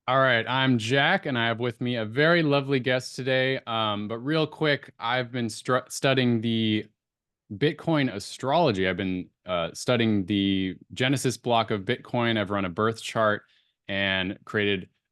All right, I'm Jack, and I have with me a very lovely guest today. But real quick, I've been studying the Bitcoin astrology. I've been studying the Genesis block of Bitcoin. I've run a birth chart and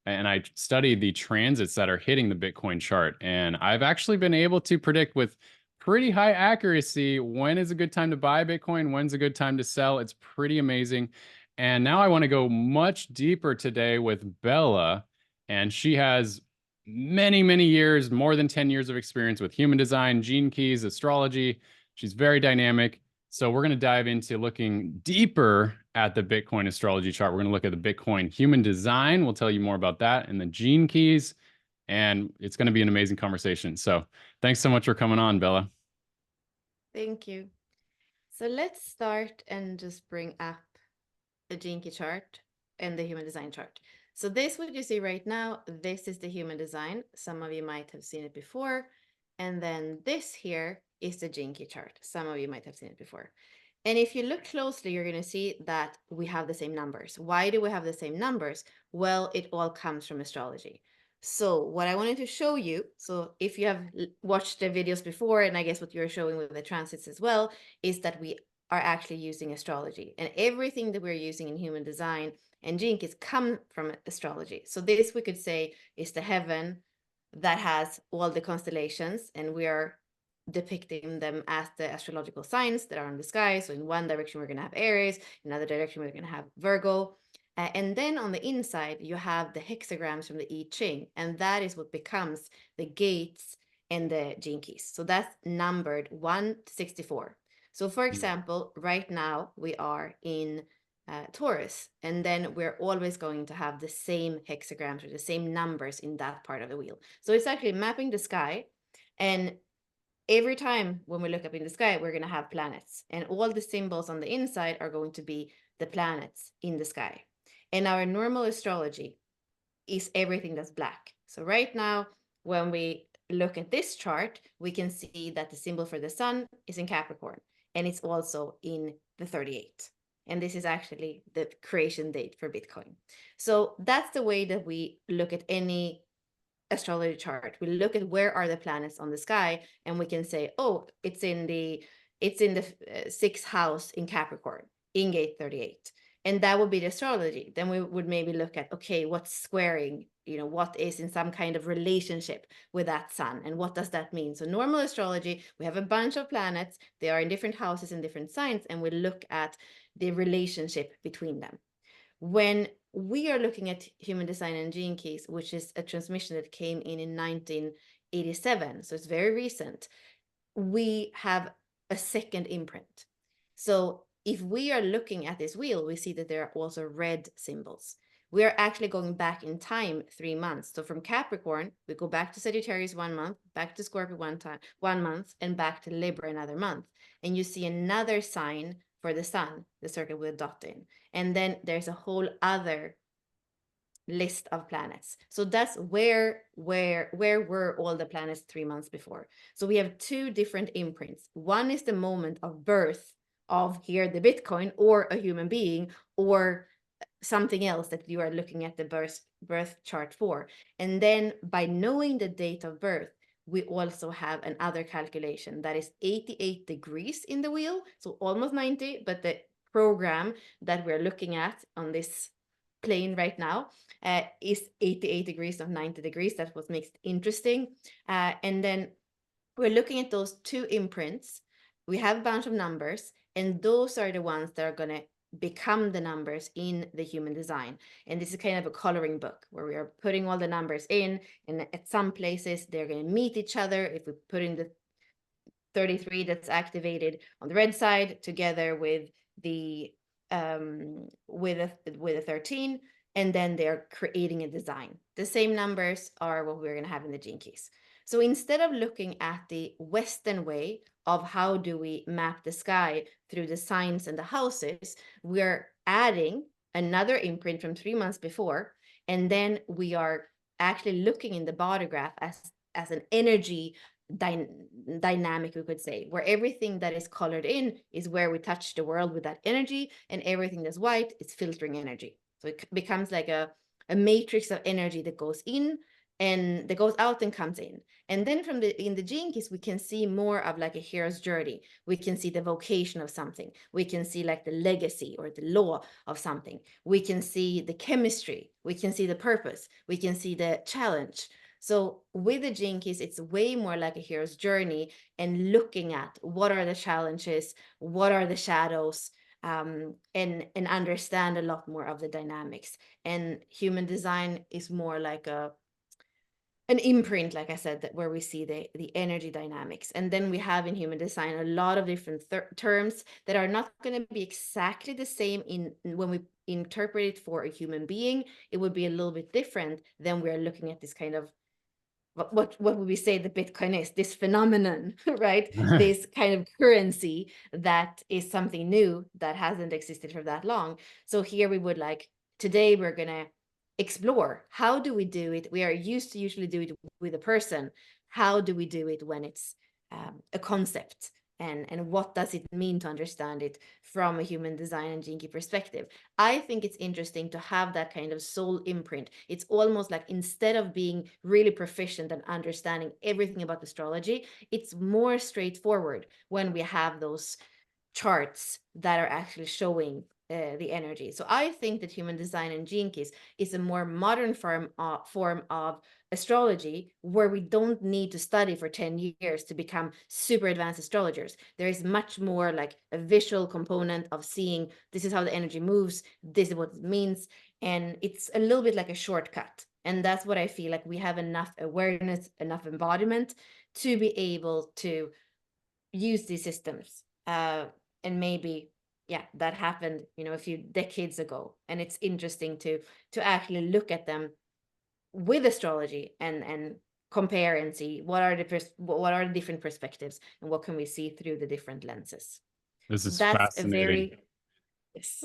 I studied the transits that are hitting the Bitcoin chart. And I've actually been able to predict with pretty high accuracy when is a good time to buy Bitcoin, when's a good time to sell. It's pretty amazing. And now I want to go much deeper today with Bella. And she has many, many years, more than 10 years of experience with human design, gene keys, astrology. She's very dynamic. So we're going to dive into looking deeper at the Bitcoin astrology chart. We're going to look at the Bitcoin human design. We'll tell you more about that and the gene keys. And it's going to be an amazing conversation. So thanks so much for coming on, Bella. Thank you. So let's start and just bring up the Jinky chart and the human design chart. So this, what you see right now, this is the human design. Some of you might have seen it before. And then this here is the Jinky chart. Some of you might have seen it before. And if you look closely, you're going to see that we have the same numbers. Why do we have the same numbers? Well, it all comes from astrology. So what I wanted to show you, so if you have watched the videos before, and I guess what you're showing with the transits as well, is that we are actually using astrology. And everything that we're using in human design and gene keys come from astrology. So this we could say is the heaven that has all the constellations, and we are depicting them as the astrological signs that are in the sky. So in one direction, we're going to have Aries, in another direction, we're going to have Virgo. And then on the inside, you have the hexagrams from the I Ching, and that is what becomes the gates and the gene keys. So that's numbered 1 to 64. So for example, right now we are in Taurus, and then we're always going to have the same hexagrams or the same numbers in that part of the wheel. So it's actually mapping the sky, and every time when we look up in the sky, we're going to have planets, and all the symbols on the inside are going to be the planets in the sky. And our normal astrology is everything that's black. So right now, when we look at this chart, we can see that the symbol for the sun is in Capricorn, and it's also in the 38. And this is actually the creation date for Bitcoin. So that's the way that we look at any astrology chart. We look at where are the planets on the sky, and we can say, oh, it's in the sixth house in Capricorn, in gate 38. And that would be the astrology. Then we would maybe look at, okay, what's squaring, what is in some kind of relationship with that sun, and what does that mean? So normal astrology, we have a bunch of planets, they are in different houses and different signs, and we look at the relationship between them. When we are looking at human design and gene keys, which is a transmission that came in 1987, so it's very recent, we have a second imprint. So if we are looking at this wheel, we see that there are also red symbols. We are actually going back in time 3 months. So from Capricorn, we go back to Sagittarius 1 month, back to Scorpio 1 month, and back to Libra another month. And you see another sign for the sun, the circle with a dot in. And then there's a whole other list of planets. So that's where were all the planets 3 months before. So we have two different imprints. One is the moment of birth of here the Bitcoin, or a human being, or something else that you are looking at the birth chart for. And then by knowing the date of birth, we also have another calculation that is 88 degrees in the wheel, so almost 90, but the program that we're looking at on this plane right now is 88 degrees, not 90 degrees. That's what makes it interesting. And then we're looking at those two imprints. We have a bunch of numbers, and those are the ones that are going to become the numbers in the human design. And this is kind of a coloring book where we are putting all the numbers in, and at some places they're going to meet each other. If we put in the 33 that's activated on the red side together with the with a 13, and then they're creating a design. The same numbers are what we're going to have in the gene keys. So instead of looking at the Western way of how do we map the sky through the signs and the houses, we're adding another imprint from 3 months before, and then we are actually looking in the body graph as an energy dynamic, we could say, where everything that is colored in is where we touch the world with that energy, and everything that's white is filtering energy. So it becomes like a a matrix of energy that goes in and that goes out and comes in. And then in the gene keys, we can see more of like a hero's journey. We can see the vocation of something. We can see like the legacy or the law of something. We can see the chemistry. We can see the purpose. We can see the challenge. So with the gene keys, it's way more like a hero's journey and looking at what are the challenges, what are the shadows, and understand a lot more of the dynamics. And human design is more like an imprint, like I said, that where we see the energy dynamics. And then we have in human design a lot of different terms that are not going to be exactly the same when we interpret it for a human being. It would be a little bit different than we're looking at this kind of what would we say the Bitcoin is, this phenomenon, right? This kind of currency that is something new that hasn't existed for that long. So here we would like, today we're gonna explore, how do we do it? We are used to usually do it with a person. How do we do it when it's a concept? And what does it mean to understand it from a human design and gene key perspective? I think it's interesting to have that kind of soul imprint. It's almost like instead of being really proficient and understanding everything about astrology, it's more straightforward when we have those charts that are actually showing the energy. So I think that human design and gene keys is a more modern form of astrology, where we don't need to study for 10 years to become super advanced astrologers. There is much more like a visual component of seeing this is how the energy moves, this is what it means, and it's a little bit like a shortcut. And that's what I feel like we have enough awareness, enough embodiment to be able to use these systems. And maybe, yeah, that happened, a few decades ago. And it's interesting to actually look at them with astrology and compare and see what are the different perspectives and what can we see through the different lenses. This So is that's a fascinating. very, yes,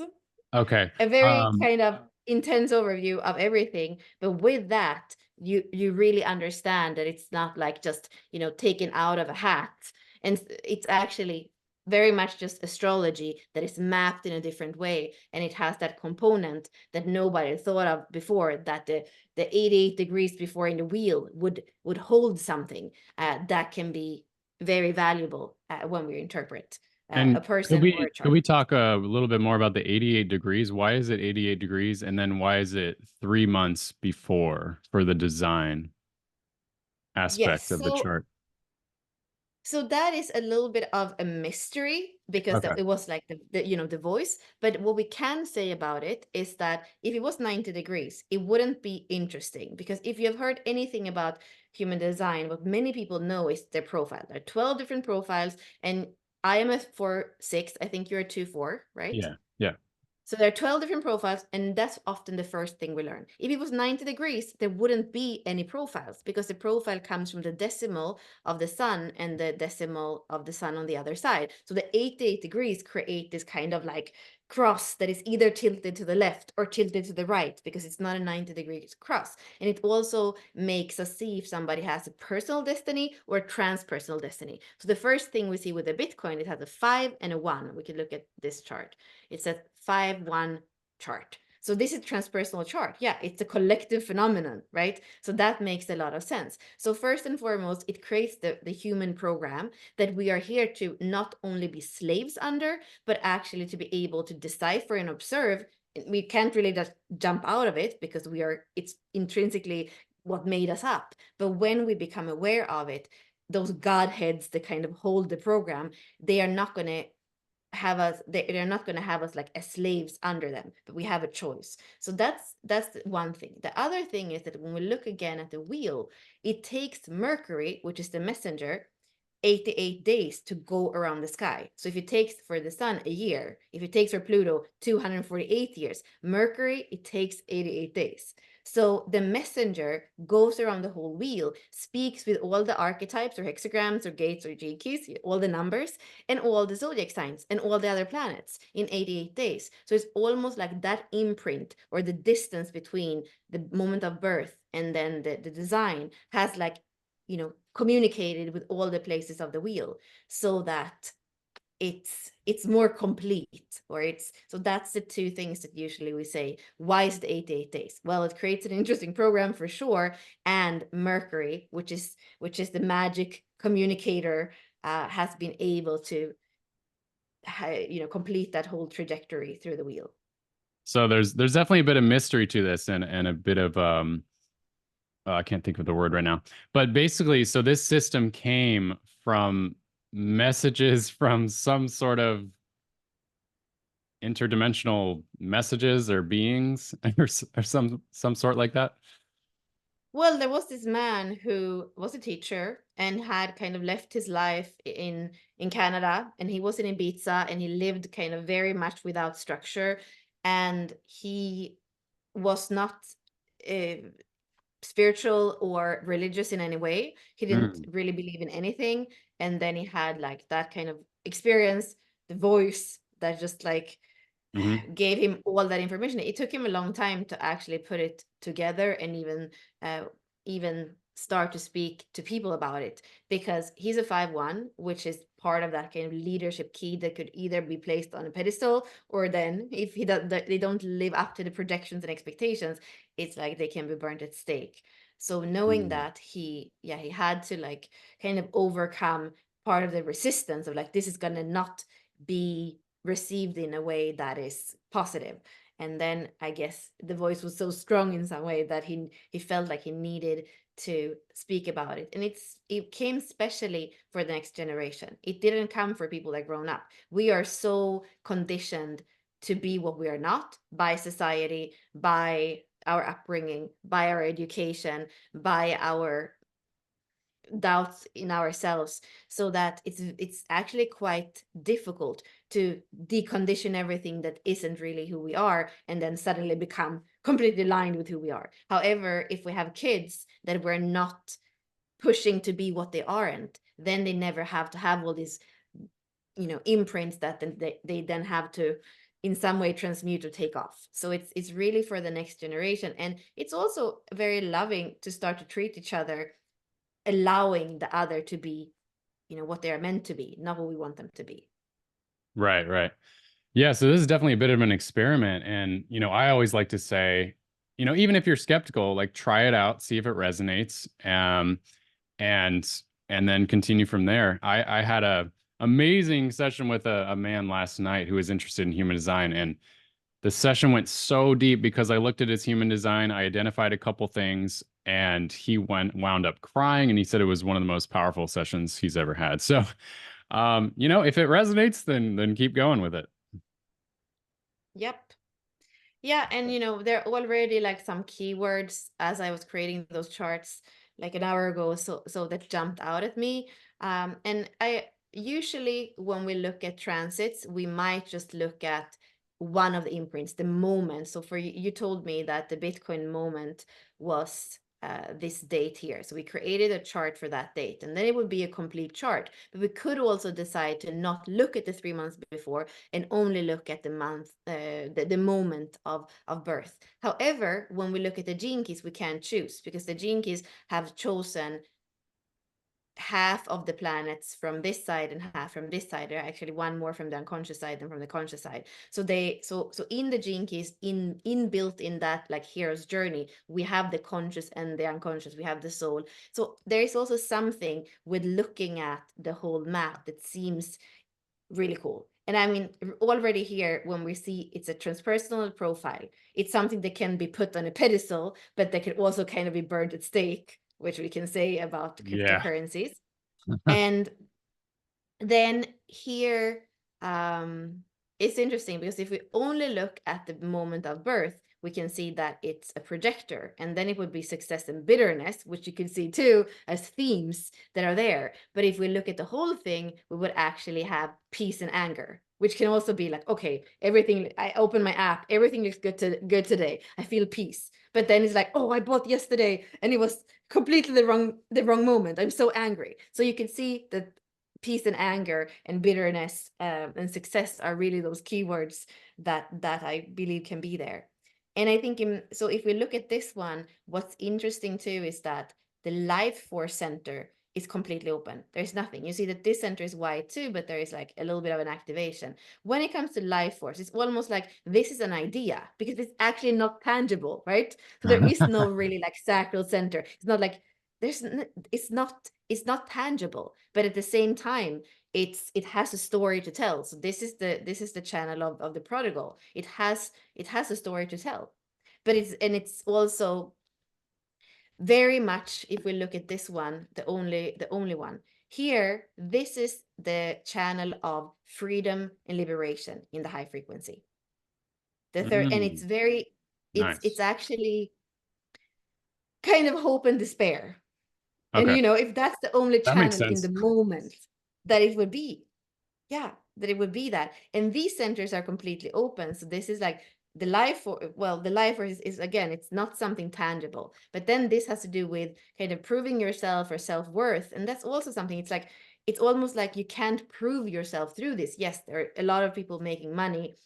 Okay. a very kind of intense overview of everything. But with that, you really understand that it's not like just taken out of a hat, and it's actually very much just astrology that is mapped in a different way, and it has that component that nobody thought of before, that the 88 degrees before in the wheel would hold something that can be very valuable when we interpret a And person or a could chart. we talk a little bit more about the 88 degrees? Why is it 88 degrees? And then why is it 3 months before for the design Yes, aspect of the chart? so that is a little bit of a mystery, because Okay. it was like the voice. But what we can say about it is that if it was 90 degrees, it wouldn't be interesting, because if you have heard anything about human design, what many people know is their profile. There are 12 different profiles, and I am a 4/6. I think you're a 2/4, right? Yeah. Yeah. So there are 12 different profiles, and that's often the first thing we learn. If it was 90 degrees, there wouldn't be any profiles, because the profile comes from the decimal of the sun and the decimal of the sun on the other side. So the 88 degrees create this kind of like cross that is either tilted to the left or tilted to the right, because it's not a 90 degrees cross. And it also makes us see if somebody has a personal destiny or a transpersonal destiny. So the first thing we see with the Bitcoin, it has a 5 and a 1. We can look at this chart. It's a 5-1 chart. So this is transpersonal chart. Yeah, it's a collective phenomenon, right? So that makes a lot of sense. So first and foremost, it creates the human program that we are here to not only be slaves under, but actually to be able to decipher and observe. We can't really just jump out of it, because it's intrinsically what made us up. But when we become aware of it, those godheads that kind of hold the program, they are not going to have us, they're not going to have us like as slaves under them, but we have a choice. So that's one thing. The other thing is that when we look again at the wheel, it takes Mercury, which is the messenger, 88 days to go around the sky. So if it takes for the sun a year, if it takes for Pluto 248 years, Mercury, it takes 88 days. So the messenger goes around the whole wheel, speaks with all the archetypes or hexagrams or gates or gene keys, all the numbers, and all the zodiac signs and all the other planets in 88 days. So it's almost like that imprint, or the distance between the moment of birth and then the design, has like, communicated with all the places of the wheel, so that it's more complete, or it's, so that's the two things that usually we say. Why is it 88 days? Well, it creates an interesting program for sure, and Mercury, which is the magic communicator, has been able to complete that whole trajectory through the wheel. So there's definitely a bit of mystery to this, and a bit of I can't think of the word right now. But basically, so this system came from messages from some sort of interdimensional messages or beings or some sort like that. Well, there was this man who was a teacher and had kind of left his life in Canada, and he was in Ibiza, and he lived kind of very much without structure, and he was not uh, spiritual or religious in any way. He didn't Mm, really believe in anything, and then he had like that kind of experience, the voice that just like hmm. gave him all that information. It took him a long time to actually put it together, and uh, even start to speak to people about it, because he's a 5-1, which is part of that kind of leadership key that could either be placed on a pedestal, or then if they don't live up to the projections and expectations, it's like they can be burnt at stake. So knowing Mm. that, he had to like kind of overcome part of the resistance of like, this is gonna not be received in a way that is positive. And then I guess the voice was so strong in some way that he felt like he needed to speak about it. And it came especially for the next generation. It didn't come for people that grown up. We are so conditioned to be what we are not by society, by our upbringing, by our education, by our doubts in ourselves, so that it's actually quite difficult to decondition everything that isn't really who we are, and then suddenly become completely aligned with who we are. However, if we have kids that we're not pushing to be what they aren't, then they never have to have all these imprints that then they then have to in some way transmute or take off. So it's really for the next generation, and it's also very loving to start to treat each other, allowing the other to be, what they are meant to be, not what we want them to be. Right, right. Yeah, so this is definitely a bit of an experiment. And, I always like to say, even if you're skeptical, like try it out, see if it resonates. And and then continue from there. I had a amazing session with a man last night who was interested in human design, and the session went so deep because I looked at his human design, I identified a couple things, and he wound up crying, and he said it was one of the most powerful sessions he's ever had. So, if it resonates, then keep going with it. Yep. Yeah, and there are already like some keywords as I was creating those charts like an hour ago, so that jumped out at me. And I usually, when we look at transits, we might just look at one of the imprints, the moment. So for you, you told me that the Bitcoin moment was this date here. So we created a chart for that date, and then it would be a complete chart. But we could also decide to not look at the 3 months before and only look at the month, the moment of birth. However, when we look at the gene keys, we can't choose, because the gene keys have chosen half of the planets from this side and half from this side. There are actually one more from the unconscious side than from the conscious side. So in the gene keys, inbuilt in that like hero's journey, we have the conscious and the unconscious, we have the soul. So there is also something with looking at the whole map that seems really cool. And I mean, already here, when we see it's a transpersonal profile, it's something that can be put on a pedestal, but that can also kind of be burned at stake, which we can say about Yeah. cryptocurrencies. And then here, it's interesting, because if we only look at the moment of birth, we can see that it's a projector, and then it would be success and bitterness, which you can see too as themes that are there. But if we look at the whole thing, we would actually have peace and anger, which can also be like, okay, everything, I open my app, everything looks good today, I feel peace. But then it's like, oh, I bought yesterday and it was completely the wrong moment, I'm so angry. So you can see that peace and anger and bitterness, and success are really those keywords that I believe can be there. And I think if we look at this one, what's interesting too is that the life force center is completely open. There's nothing. You see that this center is white too, but there is like a little bit of an activation. When it comes to life force, it's almost like this is an idea because it's actually not tangible, right? So there is no really like sacral center. It's not like it's not tangible, but at the same time, it has a story to tell. So this is the channel of the prodigal. It has a story to tell, but it's also very much, if we look at this one, the only one here, this is the channel of freedom and liberation in the high frequency. The third, and it's very, Nice. it's actually kind of hope and despair. And Okay. you know, if that's the only That makes channel in sense. the moment, that it would be, yeah, that it would be that. And these centers are completely open. So this is like the life force. Well, the life force is again, it's not something tangible, but then this has to do with kind of proving yourself or self-worth. And that's also something, it's like, it's almost like you can't prove yourself through this. Yes, there are a lot of people making money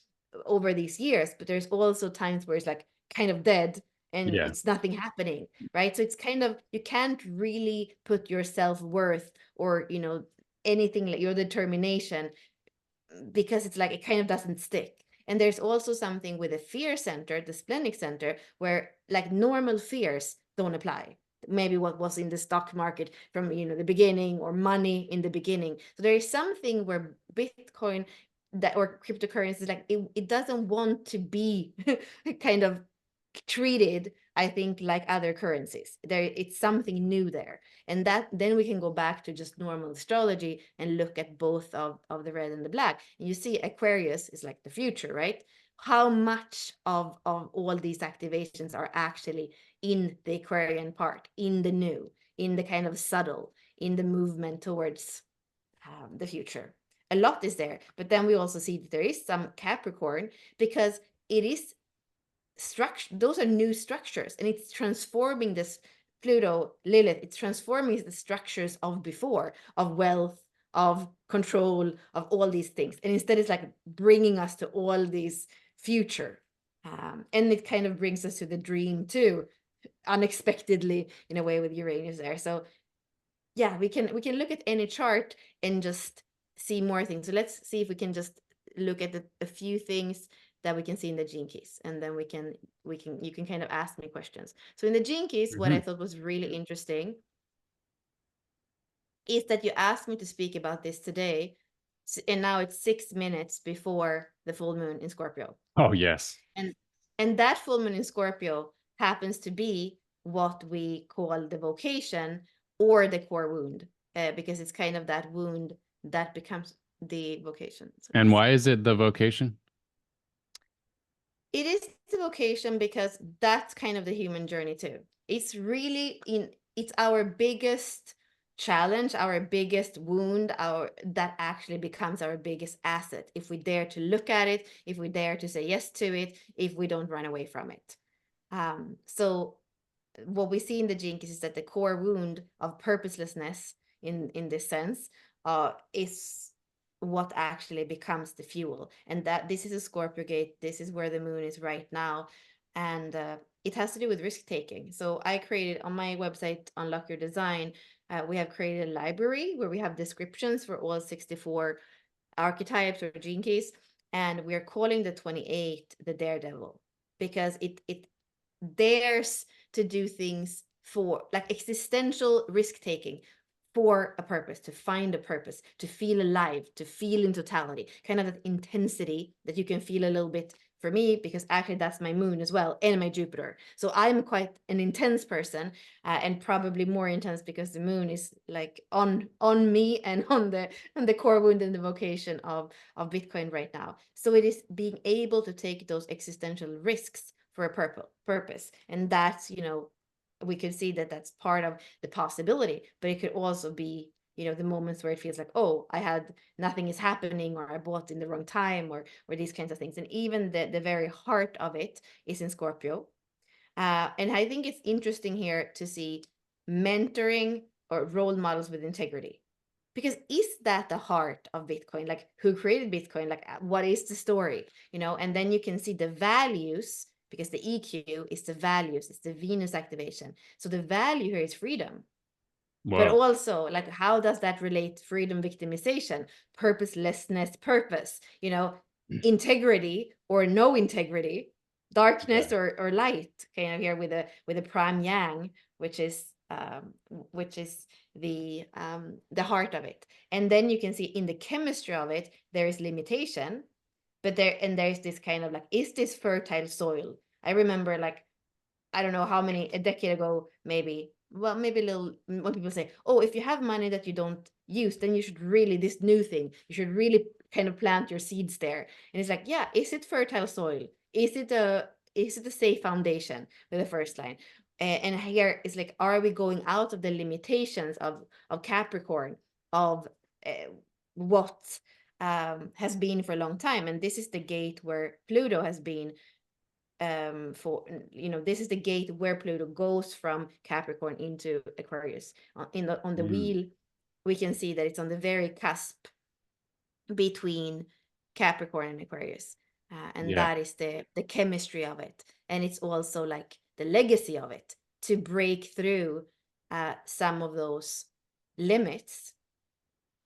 over these years, but there's also times where it's like kind of dead and Yeah. it's nothing happening, right? So it's kind of, you can't really put your self-worth or, you know, anything like your determination, because it's like it kind of doesn't stick. And there's also something with the fear center, the splenic center, where like normal fears don't apply. Maybe what was in the stock market from, you know, the beginning, or money in the beginning. So there is something where Bitcoin, that or cryptocurrency, like it doesn't want to be kind of treated, I think, like other currencies. There, it's something new there. And that then we can go back to just normal astrology and look at both of the red and the black. And you see Aquarius is like the future, right? How much of all these activations are actually in the Aquarian part, in the new, in the kind of subtle, in the movement towards the future. A lot is there, but then we also see that there is some Capricorn, because it is structure, those are new structures, and it's transforming this Pluto, Lilith, it's transforming the structures of before, of wealth, of control, of all these things, and instead it's like bringing us to all these future, and it kind of brings us to the dream too, unexpectedly, in a way, with Uranus there. So yeah, we can look at any chart and just see more things. So let's see if we can just look at a few things that we can see in the gene keys, and then you can kind of ask me questions. So in the gene keys, what I thought was really interesting is that you asked me to speak about this today, and now it's 6 minutes before the full moon in Scorpio. Oh, yes. And that full moon in Scorpio happens to be what we call the vocation, or the core wound, because it's kind of that wound that becomes the vocation. So And why is it the vocation? it is the vocation because that's kind of the human journey too. It's really it's our biggest challenge, our biggest wound, that actually becomes our biggest asset if we dare to look at it, if we dare to say yes to it, if we don't run away from it. So what we see in the gene keys is that the core wound of purposelessness, in this sense, is what actually becomes the fuel. And that this is a Scorpio gate, this is where the moon is right now, and it has to do with risk taking. So I created on my website, Unlock Your Design, we have created a library where we have descriptions for all 64 archetypes or gene keys, and we're calling the 28 the daredevil, because it dares to do things for like existential risk taking, for a purpose, to find a purpose, to feel alive, to feel in totality, kind of that intensity that you can feel a little bit. For me, because actually that's my moon as well, and my Jupiter, so I'm quite an intense person, and probably more intense because the moon is like on me and on the core wound and the vocation of Bitcoin right now. So it is being able to take those existential risks for a purpose, and that's, you know, we could see that that's part of the possibility, but it could also be, you know, the moments where it feels like, oh, nothing is happening, or I bought in the wrong time, or these kinds of things. And even the very heart of it is in Scorpio, and I think it's interesting here to see mentoring or role models with integrity, because is that the heart of Bitcoin? Like, who created Bitcoin? Like, what is the story, you know? And then you can see the values, because the EQ is the values, it's the Venus activation. So the value here is freedom. But Whoa. also, like, how does that relate freedom, victimization, purposelessness, purpose, integrity or no integrity, Yeah. darkness or light, kind of here with a prime yang, which is the heart of it. And then you can see in the chemistry of it, there is limitation, but there's this kind of like, is this fertile soil? I remember, like, I don't know how many, a decade ago, maybe, well, maybe a little, when people say, oh, if you have money that you don't use, then you should really, this new thing, you should really kind of plant your seeds there. And it's like, yeah, is it fertile soil? Is it a safe foundation, with the first line? And here is like, are we going out of the limitations of Capricorn, of what has been for a long time? And this is the gate where Pluto has been, this is the gate where Pluto goes from Capricorn into Aquarius. On the Mm, wheel, we can see that it's on the very cusp between Capricorn and Aquarius, and yeah. that is the chemistry of it, and it's also like the legacy of it, to break through some of those limits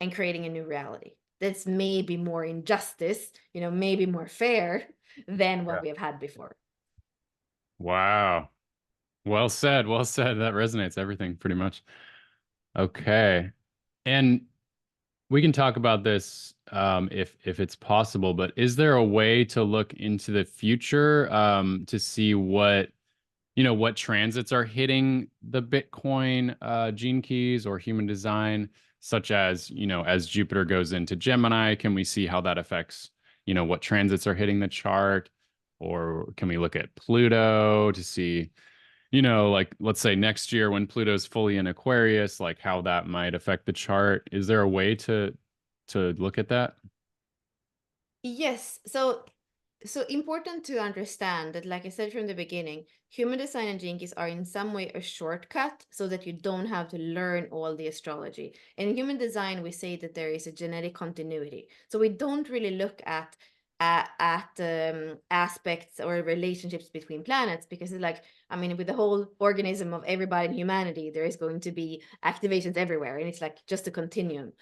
and creating a new reality that's maybe more injustice, maybe more fair than Yeah. what we have had before. Wow. Well said. Well said. That resonates everything pretty much. Okay. And we can talk about this if it's possible, but is there a way to look into the future to see what transits are hitting the Bitcoin gene keys or human design, such as, as Jupiter goes into Gemini, can we see how that affects, what transits are hitting the chart? Or can we look at Pluto to see, like let's say next year when Pluto's fully in Aquarius, like how that might affect the chart? Is there a way to look at that? Yes. So important to understand that, like I said from the beginning, human design and jinkies are in some way a shortcut so that you don't have to learn all the astrology. In human design, we say that there is a genetic continuity. So we don't really look at aspects or relationships between planets, because it's like, I mean, with the whole organism of everybody in humanity, there is going to be activations everywhere, and it's like just a continuum.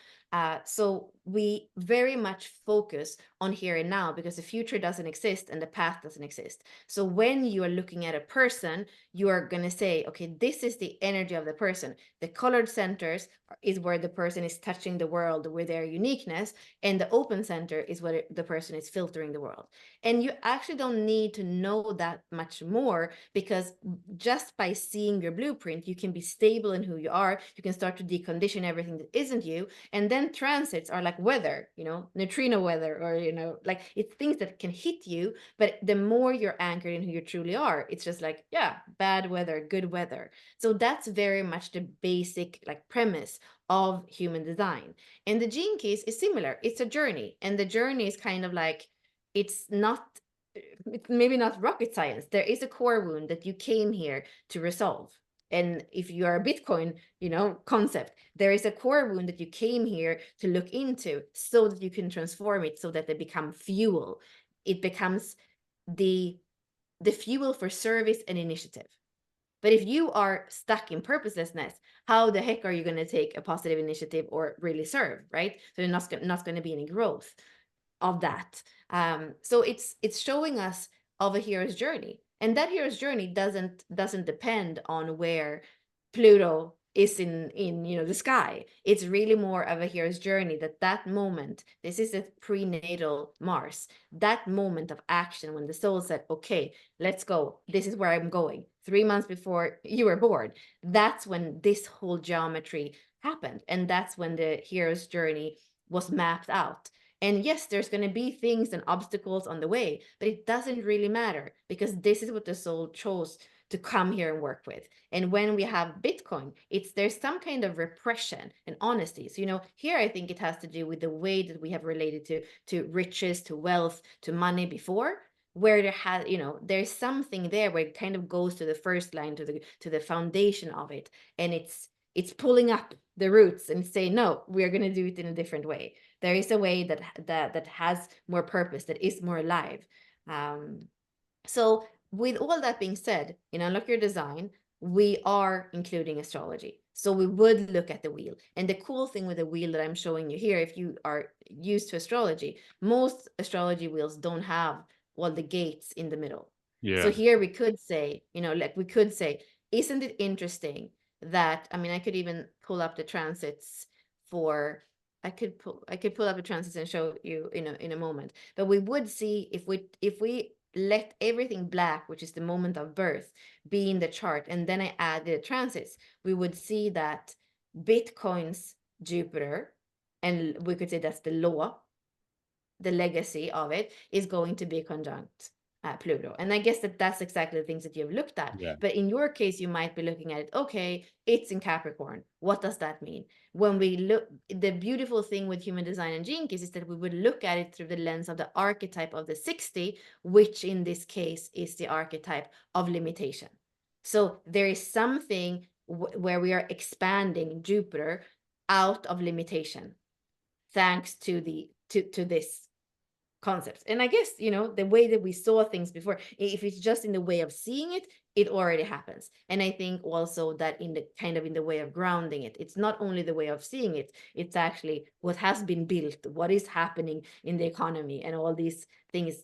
So we very much focus on here and now, because the future doesn't exist and the past doesn't exist. So when you are looking at a person, you are going to say, okay, this is the energy of the person. The colored centers is where the person is touching the world with their uniqueness, and the open center is where the person is filtering the world. And you actually don't need to know that much more, because just by seeing your blueprint, you can be stable in who you are. You can start to decondition everything that isn't you. And then transits are like weather, neutrino weather, or, like, it's things that can hit you. But the more you're anchored in who you truly are, it's just like, yeah, bad weather, good weather. So that's very much the basic, like, premise of human design. And the gene keys is similar. It's a journey. And the journey is kind of like, it's maybe not rocket science. There is a core wound that you came here to resolve. And if you are a Bitcoin, concept, there is a core wound that you came here to look into, so that you can transform it, so that they become fuel. It becomes the fuel for service and initiative. But if you are stuck in purposelessness, how the heck are you going to take a positive initiative or really serve, right? So there's not going to be any growth of that. So it's showing us of a hero's journey, and that hero's journey doesn't depend on where Pluto is in the sky. It's really more of a hero's journey, that moment, this is a prenatal Mars, that moment of action when the soul said, okay, let's go, this is where I'm going, 3 months before you were born. That's when this whole geometry happened, and that's when the hero's journey was mapped out. And yes, there's going to be things and obstacles on the way, but it doesn't really matter, because this is what the soul chose to come here and work with. And when we have Bitcoin, there's some kind of repression and honesty. So, here I think it has to do with the way that we have related to riches, to wealth, to money before, where there's something there where it kind of goes to the first line, to the foundation of it, and it's pulling up the roots and say, no, we are going to do it in a different way. There is a way that has more purpose, that is more alive. So with all that being said, Unlock Your Design, we are including astrology. So we would look at the wheel. And the cool thing with the wheel that I'm showing you here, if you are used to astrology, most astrology wheels don't have all the gates in the middle. So Yeah. here we could say, like we could say, isn't it interesting that, I mean, I could even pull up the transits for, I could pull up the transits and show you in a moment. But we would see if we let everything black, which is the moment of birth, be in the chart, and then I add the transits, we would see that Bitcoin's Jupiter, and we could say that's the law, the legacy of it, is going to be conjunct Pluto. And I guess that's exactly the things that you've looked at. Yeah. But in your case, you might be looking at it, okay, it's in Capricorn. What does that mean? When we look, the beautiful thing with human design and Gene Keys is that we would look at it through the lens of the archetype of the 60, which in this case is the archetype of limitation. So there is something where we are expanding Jupiter out of limitation, thanks to this concepts. And I guess, the way that we saw things before, if it's just in the way of seeing it, it already happens. And I think also that in the way of grounding it, it's not only the way of seeing it, it's actually what has been built, what is happening in the economy and all these things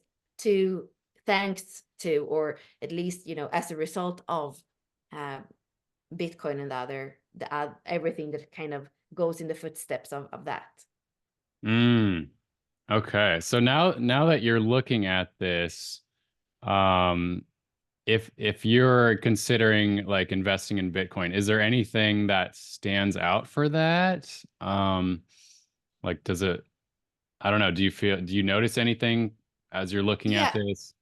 thanks to, or at least, as a result of Bitcoin and everything that kind of goes in the footsteps of that. Okay. So now that you're looking at this, um, if you're considering like investing in Bitcoin, is there anything that stands out for that? Like does it, I don't know, do you notice anything as you're looking at Yeah, this?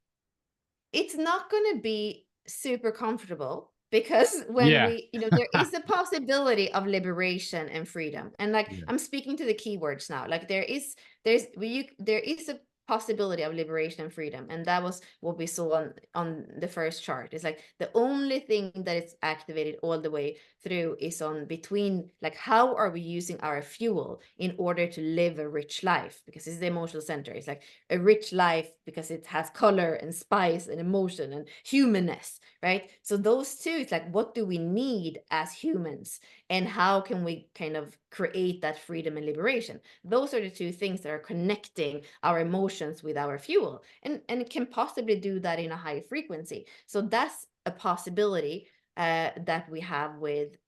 it's not going to be super comfortable, because when Yeah. we, there is a possibility of liberation and freedom. And like, Yeah. I'm speaking to the keywords now. Like there is a possibility of liberation and freedom. And that was what we saw on the first chart. It's like the only thing that is activated all the way through is on between, like, how are we using our fuel in order to live a rich life? Because it's the emotional center. It's like a rich life because it has color and spice and emotion and humanness, right? So those two, it's like, what do we need as humans, and how can we kind of create that freedom and liberation? Those are the two things that are connecting our emotions with our fuel, and it can possibly do that in a high frequency. So that's a possibility that we have with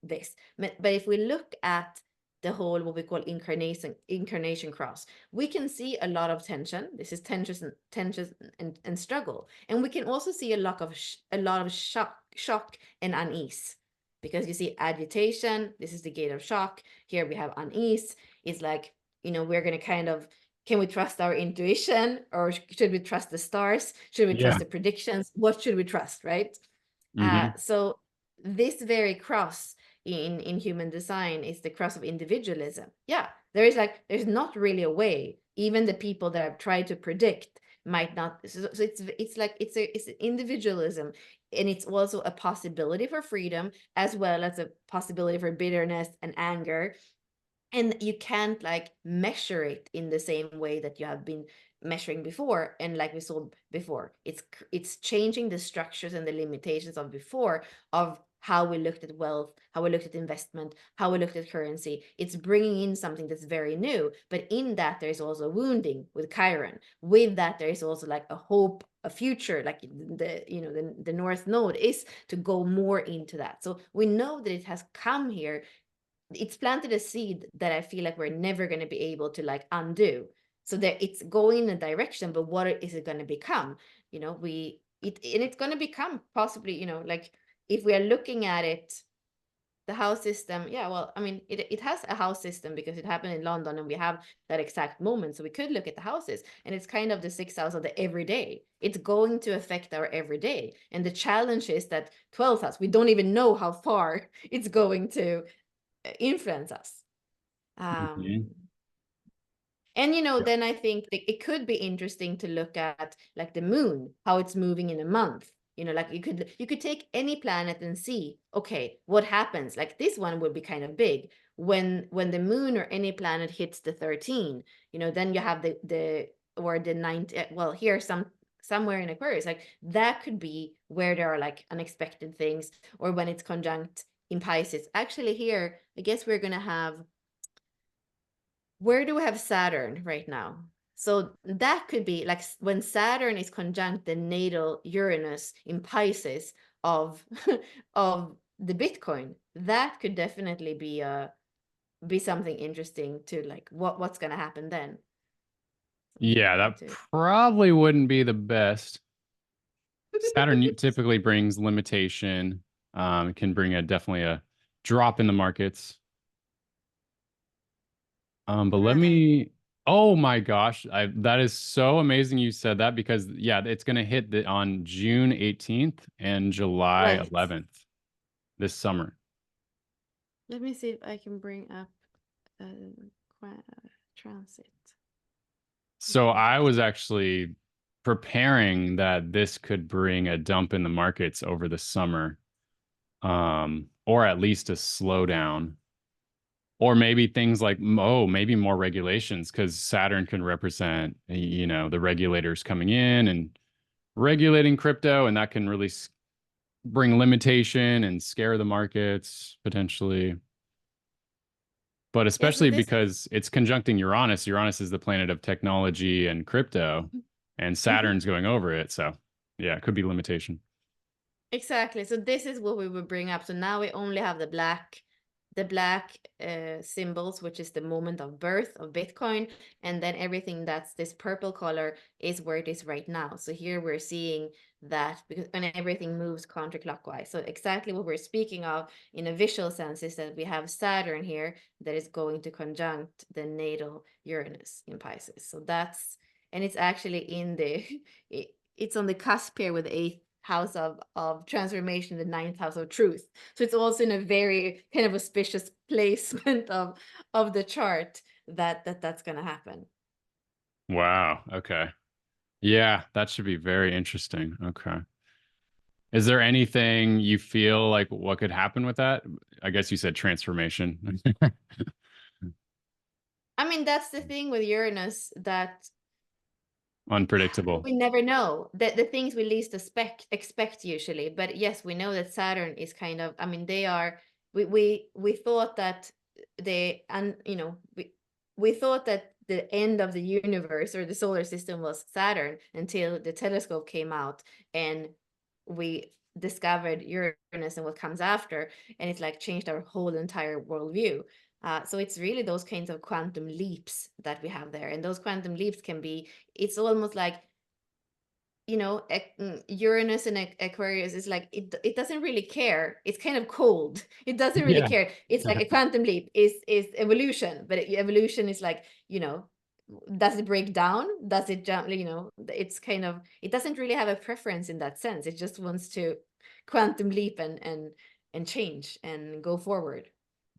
this. But if we look at the whole, what we call incarnation cross, we can see a lot of tension. This is tension and struggle. And we can also see a lot of shock and unease, because you see agitation. This is the gate of shock. Here we have unease. It's like, we're going to kind of, can we trust our intuition, or should we trust the stars? Should we Yeah. trust the predictions? What should we trust, right? Hmm. So this very cross in human design is the cross of individualism. Yeah, there's not really a way. Even the people that have tried to predict might not. So it's like it's individualism, and it's also a possibility for freedom, as well as a possibility for bitterness and anger. And you can't like measure it in the same way that you have been measuring before. And like we saw before, it's changing the structures and the limitations of before, of how we looked at wealth, how we looked at investment, how we looked at currency. It's bringing in something that's very new, but in that there's also wounding with Chiron. With that, there is also like a hope, a future, like the North Node is to go more into that. So we know that it has come here. It's planted a seed that I feel like we're never going to be able to like undo. So that it's going in a direction, but what is it going to become? And it's going to become possibly, like, if we are looking at it, the house system, yeah, well, I mean, it has a house system because it happened in London and we have that exact moment. So we could look at the houses, and it's kind of the sixth house of the everyday. It's going to affect our everyday. And the challenge is that 12th house, we don't even know how far it's going to influence us. Hmm. And Yeah. then I think that it could be interesting to look at like the moon, how it's moving in a month. Like you could take any planet and see, okay, what happens? Like this one would be kind of big when the moon or any planet hits the 13. Then you have the or the 9. Well, here somewhere in Aquarius. Like that could be where there are like unexpected things, or when it's conjunct in Pisces. Actually, here, I guess we're gonna have, where do we have Saturn right now? So that could be like when Saturn is conjunct the natal Uranus in Pisces of of the Bitcoin. That could definitely be something interesting to like what's gonna happen then. Yeah, that probably wouldn't be the best. Saturn typically brings limitation. It can bring definitely a drop in the markets. But let Right. me. Oh my gosh, that is so amazing you said that, because yeah, it's going to hit on June 18th and July Right. 11th this summer. Let me see if I can bring up transit. So I was actually preparing that this could bring a dump in the markets over the summer, or at least a slowdown, or maybe things like, oh, maybe more regulations, because Saturn can represent, the regulators coming in and regulating crypto, and that can really bring limitation and scare the markets potentially. But Yeah, so especially this because it's conjuncting Uranus. Uranus is the planet of technology and crypto, and Mhm. Saturn's going over it. So, yeah, it could be limitation. Exactly. So this is what we would bring up. So now we only have the black symbols, which is the moment of birth of Bitcoin, and then everything that's this purple color is where it is right now. So here we're seeing that because when everything moves counterclockwise. So exactly what we're speaking of in a visual sense is that we have Saturn here that is going to conjunct the natal Uranus in Pisces. So that's, and it's actually in the it's on the cusp here with the eighth house of transformation, the ninth house of truth. So it's also in a very kind of auspicious placement of the chart that's going to happen. Wow. Okay. Yeah, that should be very interesting. Okay. Is there anything you feel like what could happen with that? I guess you said transformation. I mean, that's the thing with Uranus, that Unpredictable. we never know the things we least expect usually. But yes, we know that Saturn is kind of, I mean, they are, we thought that they, and we thought that the end of the universe or the solar system was Saturn until the telescope came out and we discovered Uranus and what comes after, and it's like changed our whole entire worldview. So it's really those kinds of quantum leaps that we have there, and those quantum leaps can be, it's almost like, Uranus and Aquarius is like, it doesn't really care. It's kind of cold. It doesn't really Yeah. care. It's like a quantum leap is evolution, but evolution is like, does it break down? Does it jump? It's kind of, it doesn't really have a preference in that sense. It just wants to quantum leap and change and go forward.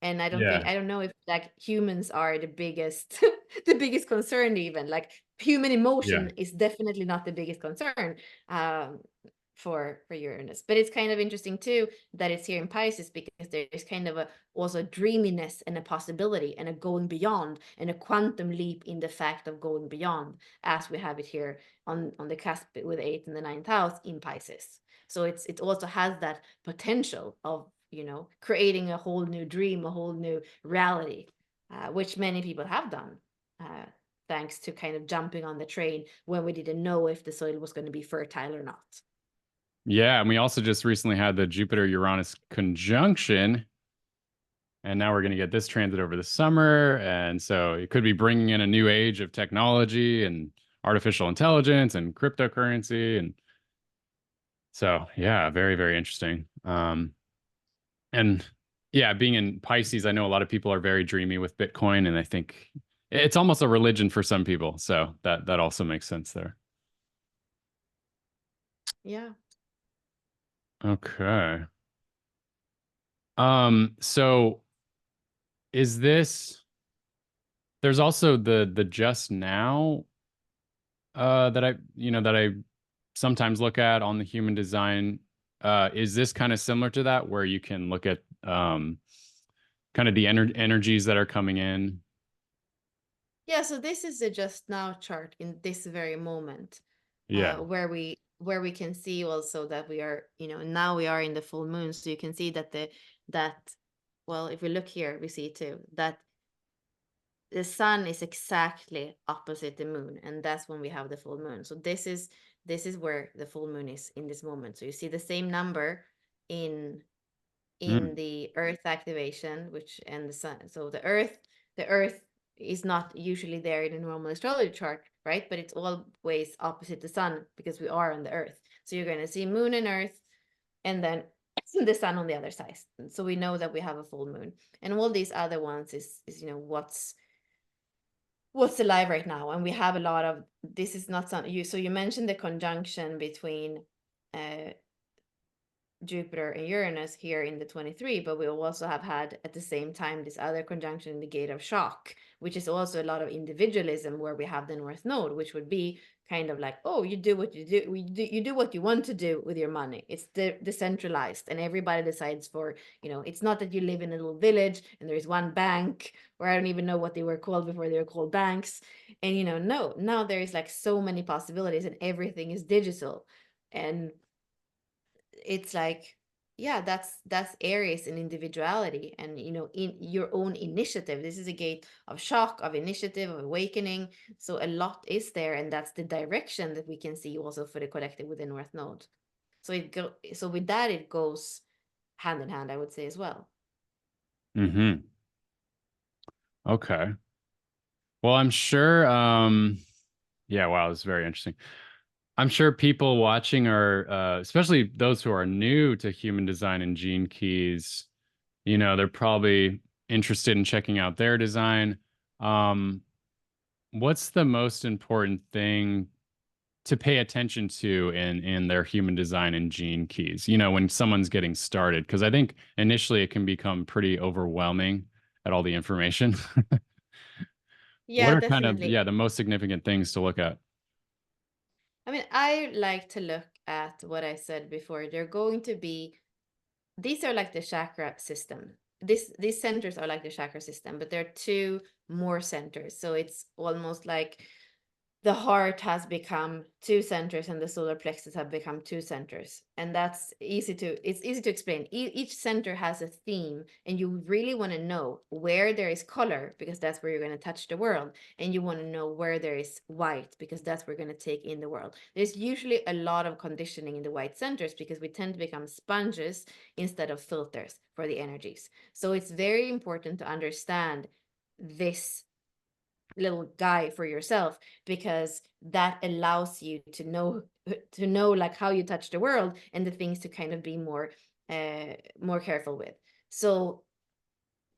And Yeah. I don't know if like humans are the biggest the biggest concern, even like human Yeah. emotion is definitely not the biggest concern um for Uranus. But it's kind of interesting too that it's here in Pisces, because there's kind of a also a dreaminess and a possibility and a going beyond and a quantum leap in the fact of going beyond, as we have it here on the cusp with eighth and the ninth house in Pisces. So it also has that potential of creating a whole new dream, a whole new reality, which many people have done, thanks to kind of jumping on the train when we didn't know if the soil was going to be fertile or not. Yeah. And we also just recently had the Jupiter Uranus conjunction. And now we're going to get this transit over the summer. And so it could be bringing in a new age of technology and artificial intelligence and cryptocurrency. And so, yeah, very, very interesting. And yeah, being in Pisces, I know a lot of people are very dreamy with Bitcoin, and I think it's almost a religion for some people. So that also makes sense there. Yeah. Okay. So is this, there's also the just now that I sometimes look at on the human design. Is this kind of similar to that, where you can look at kind of the energies that are coming in? Yeah, so this is the just now chart in this very moment. Yeah. where we can see also that we are, now we are in the full moon. So you can see that well, if we look here, we see too that the sun is exactly opposite the moon, and that's when we have the full moon. So this is where the full moon is in this moment. So you see the same number in Mm. the earth activation, which and the sun. So the earth is not usually there in a normal astrology chart, right? But it's always opposite the sun because we are on the earth. So you're going to see moon and earth, and then the sun on the other side. So we know that we have a full moon, and all these other ones is what's alive right now. And we have a lot of, this is not something you, so you mentioned the conjunction between Jupiter and Uranus here in the 23, but we also have had at the same time this other conjunction in the gate of shock, which is also a lot of individualism, where we have the North Node, which would be kind of like, oh, you do what you do, you do what you want to do with your money. It's decentralized, and everybody decides for, it's not that you live in a little village and there's one bank, or I don't even know what they were called before they were called banks. And no, now there is like so many possibilities, and everything is digital. And it's like, yeah, that's Aries and individuality, and in your own initiative. This is a gate of shock, of initiative, of awakening. So a lot is there, and that's the direction that we can see also for the collective with the North Node. So with that, it goes hand in hand, I would say, as well. Hmm. Okay. Well, I'm sure, yeah, wow, it's very interesting. I'm sure people watching are, especially those who are new to human design and gene keys, they're probably interested in checking out their design. Um, what's the most important thing to pay attention to in their human design and gene keys, when someone's getting started? Because I think initially it can become pretty overwhelming at all the information. What Yeah, are kind of, definitely. yeah, the most significant things to look at? I mean, I like to look at what I said before. They're going to be, these are like the chakra system. These centers are like the chakra system, but there are two more centers. So it's almost like the heart has become two centers and the solar plexus have become two centers. And it's easy to explain. Each center has a theme, and you really want to know where there is color, because that's where you're going to touch the world. And you want to know where there is white, because that's where you're going to take in the world. There's usually a lot of conditioning in the white centers, because we tend to become sponges instead of filters for the energies. So it's very important to understand this little guy for yourself, because that allows you to know like how you touch the world, and the things to kind of be more careful with. So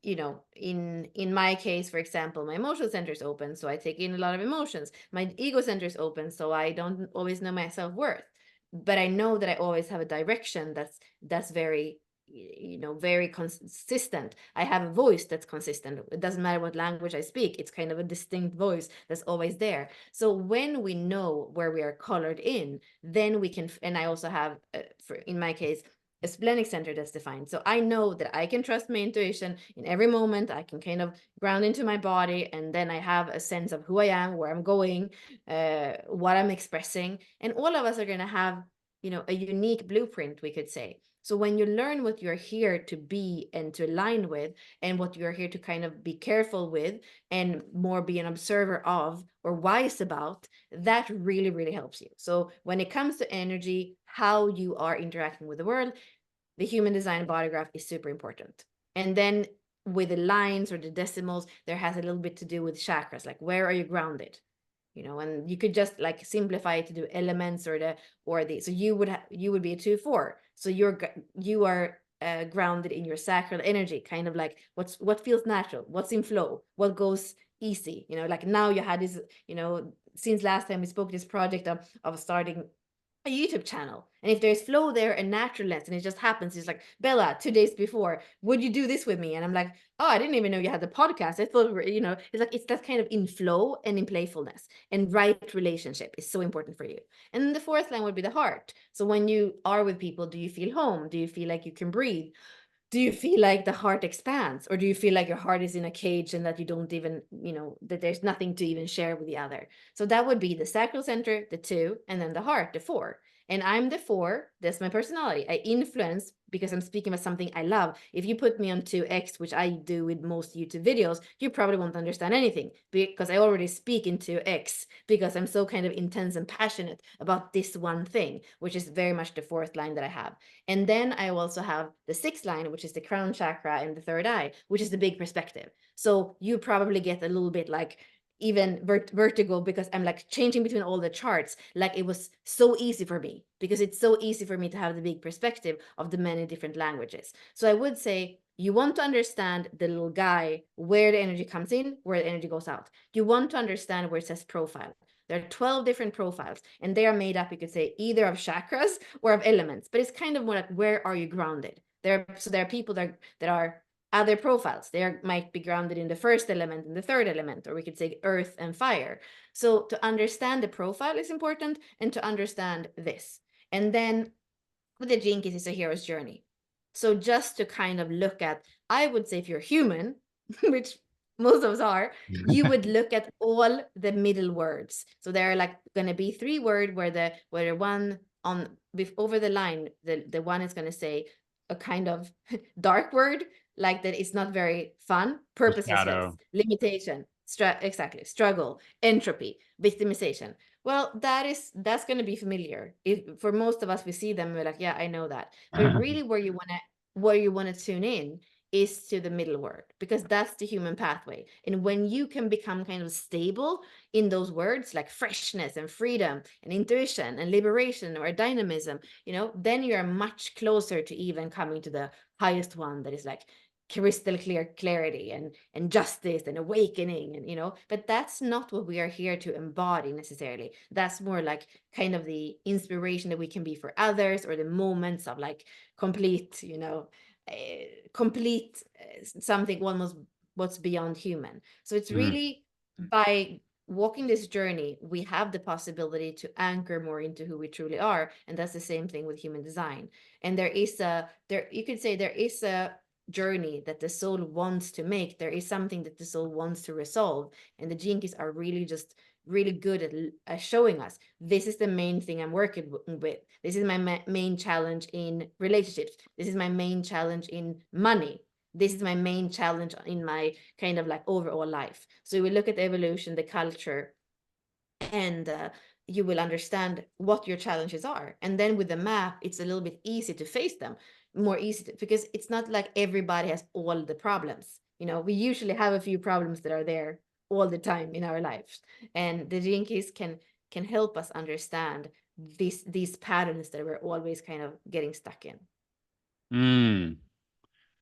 in my case, for example, my emotional center is open, so I take in a lot of emotions. My ego center is open, so I don't always know my self-worth, but I know that I always have a direction that's very very consistent. I have a voice that's consistent. It doesn't matter what language I speak, it's kind of a distinct voice that's always there. So when we know where we are colored in, then we can, and I also have in my case, a splenic center that's defined. So I know that I can trust my intuition in every moment. I can kind of ground into my body, and then I have a sense of who I am, where I'm going, what I'm expressing. And all of us are going to have, a unique blueprint, we could say. So when you learn what you're here to be and to align with, and what you're here to kind of be careful with, and more be an observer of or wise about, that really, really helps you. So when it comes to energy, how you are interacting with the world, the human design body graph is super important. And then with the lines or the decimals, there has a little bit to do with chakras, like where are you grounded? And you could just like simplify it to do elements or the so you would be a 2-4. So you are grounded in your sacral energy, kind of like what feels natural, what's in flow, what goes easy. Like now you had this, since last time we spoke, this project of starting a YouTube channel. And if there's flow there and naturalness, and it just happens, it's like, Bella, 2 days before, would you do this with me? And I'm like, oh, I didn't even know you had the podcast. I thought, it's like, it's that kind of in flow and in playfulness, and right relationship is so important for you. And then the fourth line would be the heart. So when you are with people, do you feel home? Do you feel like you can breathe? do you feel like the heart expands, or do you feel like your heart is in a cage and that you don't even, that there's nothing to even share with the other? So that would be the sacral center, the 2, and then the heart, the 4. And I'm the 4. That's my personality. I influence because I'm speaking about something I love. If you put me on 2x, which I do with most YouTube videos, you probably won't understand anything because I already speak in 2x because I'm so kind of intense and passionate about this one thing, which is very much the 4th line that I have. And then I also have the 6th line, which is the crown chakra and the 3rd eye, which is the big perspective. So you probably get a little bit like even vertigo because I'm like changing between all the charts. Like it was so easy for me because it's so easy for me to have the big perspective of the many different languages. So I would say you want to understand the little guy, where the energy comes in, where the energy goes out. You want to understand where it says profile. There are 12 different profiles, and they are made up, you could say, either of chakras or of elements, but it's kind of more like, where are you grounded? There are people that are other profiles. They might be grounded in the 1st element and the 3rd element, or we could say earth and fire. So to understand the profile is important, and to understand this. And then with the Gene Keys is a hero's journey. So just to kind of look at, I would say if you're human, which most of us are, you would look at all the middle words. So there are like going to be 3 words where the one on over the line, the one is going to say a kind of dark word, like that it's not very fun, The purposelessness, shadow. limitation, exactly, struggle, entropy, victimization. Well, that's going to be familiar. If for most of us, we see them, we're like, yeah, I know that. But really, where you want to tune in is to the middle word, because that's the human pathway. And when you can become kind of stable in those words like freshness and freedom and intuition and liberation or dynamism, then you are much closer to even coming to the highest one, that is like crystal clear clarity and justice and awakening, and but that's not what we are here to embody necessarily. That's more like kind of the inspiration that we can be for others, or the moments of like complete, complete something almost what's beyond human. So it's Mhm. really by walking this journey, we have the possibility to anchor more into who we truly are. And that's the same thing with human design. And you could say there is a journey that the soul wants to make. There is something that the soul wants to resolve, and the Gene Keys are really good at showing us, this is the main thing I'm working with. This is my main challenge in relationships. This is my main challenge in money. This is my main challenge in my kind of like overall life. So we look at the evolution, the culture, and you will understand what your challenges are. And then with the map, it's a little bit easy to face them, more easy because it's not like everybody has all the problems. We usually have a few problems that are there all the time in our lives, and the Gene Keys can help us understand these patterns that we're always kind of getting stuck in. Mm.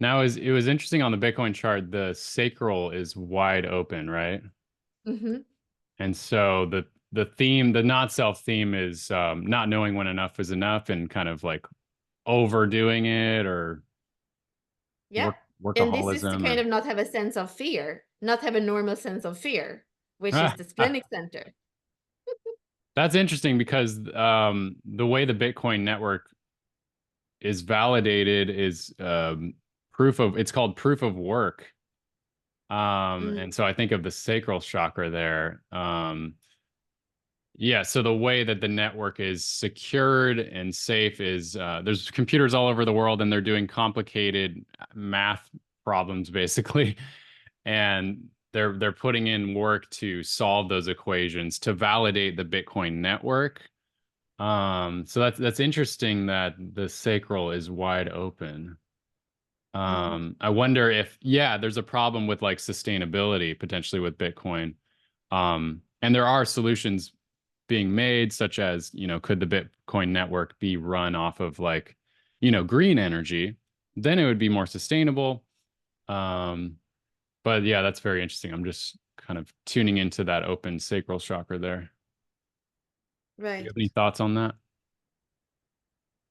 Now, it was interesting on the Bitcoin chart, the sacral is wide open, right? Mm-hmm. And so the theme, the not self theme is not knowing when enough is enough and kind of like overdoing it, or Yeah. And this is to workaholism, kind or of not have a sense of fear, not have a normal sense of fear, which is the splenic center. that's interesting because the way the Bitcoin network is validated is proof of, it's called proof of work. Mm, And so I think of the sacral chakra there. Yeah, so the way that the network is secured and safe is there's computers all over the world, and they're doing complicated math problems basically, and they're putting in work to solve those equations to validate the Bitcoin network. So that's interesting that the sacral is wide open. mm. I wonder if, yeah, there's a problem with like sustainability potentially with Bitcoin. And there are solutions being made, such as, could the Bitcoin network be run off of like, green energy? Then it would be more sustainable. Um, but yeah, that's very interesting. I'm just kind of tuning into that open sacral chakra there. Do you have any Right. thoughts on that?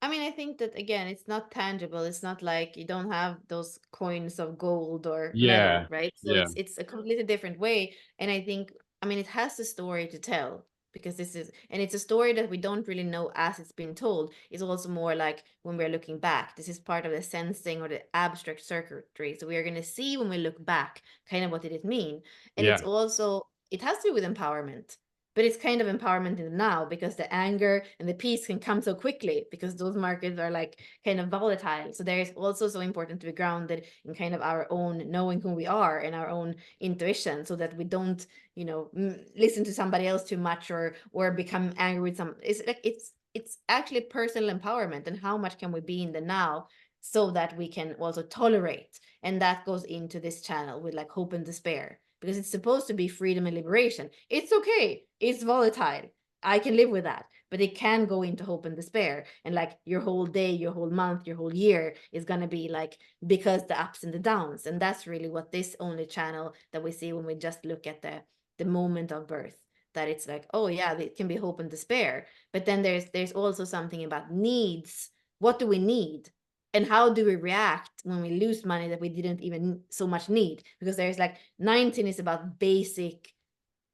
I mean, I think that again, it's not tangible. It's not like you don't have those coins of gold or Yeah, metal, right? So yeah. it's a completely different way. And I think, I mean, it has a story to tell. because this is, and it's a story that we don't really know as it's been told. It's also more like when we're looking back, this is part of the sensing or the abstract circuitry. So we are going to see when we look back kind of what did it mean. And it's Yeah. also, it has to do with empowerment, but it's kind of empowerment in the now, because the anger and the peace can come so quickly because those markets are like kind of volatile. So there is also so important to be grounded in kind of our own knowing who we are and our own intuition, so that we don't, you know, listen to somebody else too much, or become angry with some. It's like it's actually personal empowerment, and how much can we be in the now so that we can also tolerate. And that goes into this channel with like hope and despair, because it's supposed to be freedom and liberation. It's okay, it's volatile, I can live with that, but it can go into hope and despair, and like your whole day, your whole month, your whole year is going to be like, because the ups and the downs. And that's really what this only channel that we see when we just look at the moment of birth, that it's like, oh yeah, it can be hope and despair, but then there's also something about needs. What do we need, and how do we react when we lose money that we didn't even so much need? Because there's like 19 is about basic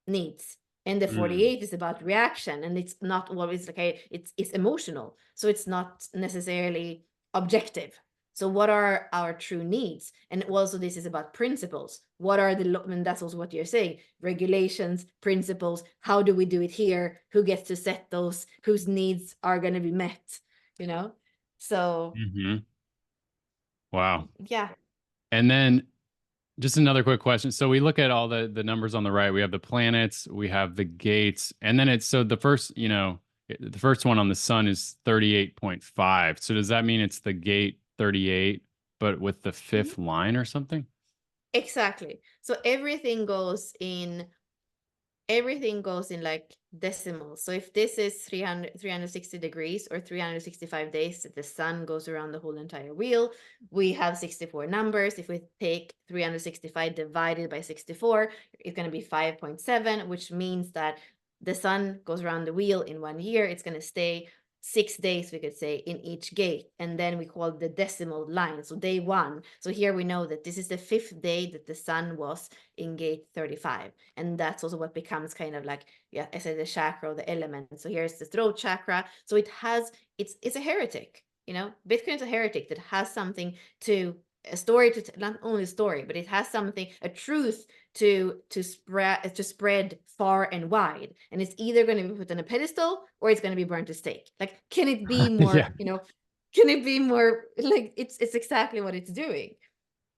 needs, and the Mm. 48 is about reaction, and it's not always okay, it's emotional, so it's not necessarily objective. So what are our true needs? And also this is about principles. What are the, and that's also what you're saying, regulations, principles, how do we do it here, who gets to set those, whose needs are going to be met, you know? So Hmm. Wow. yeah. And then just another quick question. So we look at all the numbers on the right. We have the planets, we have the gates, and then it's so the first, the first one on the sun is 38.5. So does that mean it's the gate 38, but with the Mhm. fifth line or something? Exactly. So everything goes in like decimals. So if this is 360 degrees or 365 days that the sun goes around the whole entire wheel, we have 64 numbers. If we take 365 divided by 64, it's going to be 5.7, which means that the sun goes around the wheel in 1 year. It's going to stay 6 days, we could say, in each gate, and then we call the decimal line, so day one. So here we know that this is the fifth day that the sun was in gate 35, and that's also what becomes kind of like, yeah, I said, the chakra or the element. So here's the throat chakra. So it's a heretic, you know, Bitcoin is a heretic that has something to, a story to, not only a story, but it has something, a truth to spread far and wide, and it's either going to be put on a pedestal or it's going to be burnt to stake. Like, can it be Yeah. more, you know, can it be more like, it's exactly what it's doing.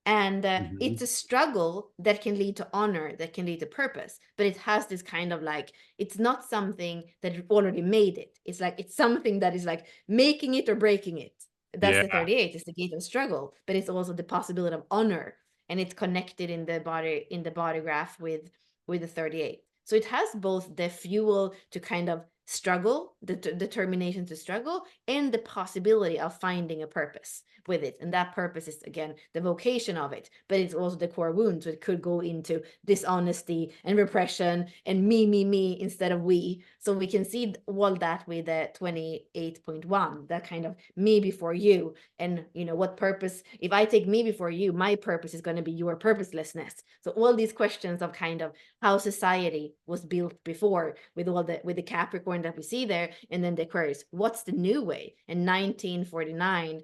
And Hmm. it's a struggle that can lead to honor, that can lead to purpose, but it has this kind of like, it's not something that already made it. It's like, it's something that is like making it or breaking it. That's Yeah. the 38, it's the gate of struggle, but it's also the possibility of honor, and it's connected in the body graph with the 38. So it has both the fuel to kind of struggle, the determination to struggle, and the possibility of finding a purpose with it. And that purpose is, again, the vocation of it, but it's also the core wound. So it could go into dishonesty and repression and me instead of we. So we can see all that with the 28.1, that kind of me before you. And, you know, what purpose, if I take me before you, my purpose is going to be your purposelessness. So all these questions of kind of how society was built before, with the Capricorn that we see there, and then the Aquarius, what's the new way? And 1949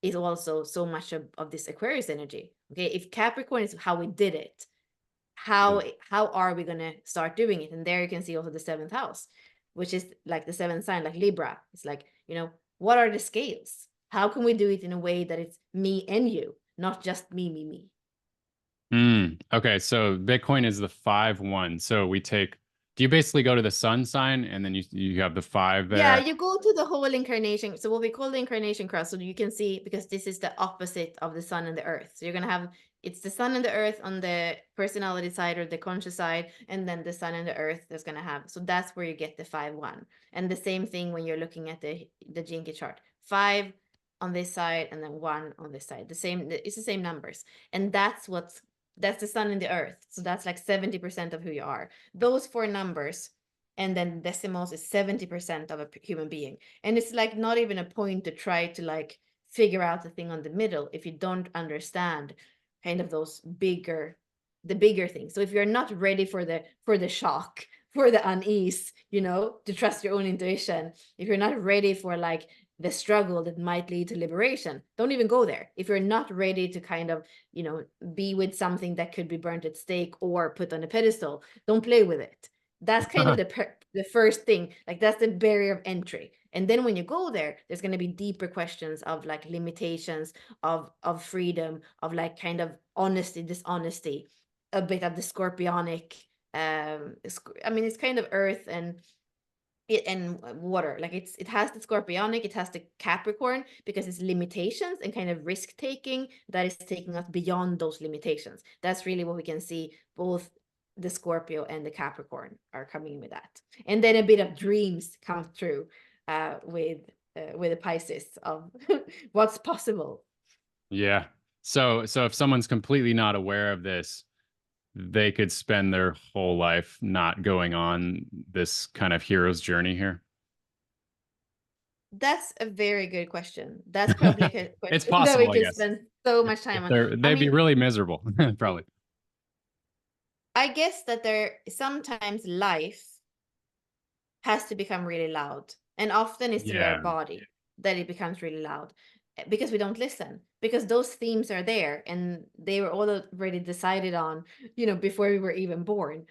is also so much of this Aquarius energy. Okay, if Capricorn is how we did it, how are we going to start doing it? And there you can see also the seventh house, which is like the seventh sign, like Libra. It's like, you know, what are the scales? How can we do it in a way that it's me and you, not just me? Okay, so Bitcoin is the 5-1. So we take, do you basically go to the sun sign and then you have the five Yeah, there? you go to the whole incarnation. So what we call the incarnation cross. So you can see, because this is the opposite of the sun and the earth. So you're gonna have, it's the sun and the earth on the personality side or the conscious side, and then the sun and the earth that's gonna have. So that's where you get the 5-1. And the same thing when you're looking at the Jinky chart. 5 on this side and then 1 on this side. The same, it's the same numbers. And that's the sun and the earth. So that's like 70% of who you are. Those 4 numbers, and then decimals is 70% of a human being. And it's like not even a point to try to like figure out the thing on the middle if you don't understand kind of the bigger things. So if you're not ready for the shock for the unease, to trust your own intuition, if you're not ready for like the struggle that might lead to liberation, don't even go there. If you're not ready to kind of, be with something that could be burnt at stake or put on a pedestal, don't play with it. That's kind of the first thing, like that's the barrier of entry. And then when you go there, there's going to be deeper questions of like limitations of freedom, of like kind of honesty, dishonesty, a bit of the scorpionic. I mean, it's kind of earth and water. Like it has the scorpionic, it has the Capricorn, because it's limitations and kind of risk taking that is taking us beyond those limitations. That's really what we can see. Both the Scorpio and the Capricorn are coming with that, and then a bit of dreams come through with the Pisces of what's possible. Yeah. So if someone's completely not aware of this, they could spend their whole life not going on this kind of hero's journey here. That's a very good question. That's probably a It's question that we possible, I could guess. spend so If, much time if on. they're I they'd be mean, really miserable, probably. I guess that there sometimes life has to become really loud. And often it's through our Yeah. body that it becomes really loud, because we don't listen, because those themes are there and they were all already decided on, before we were even born.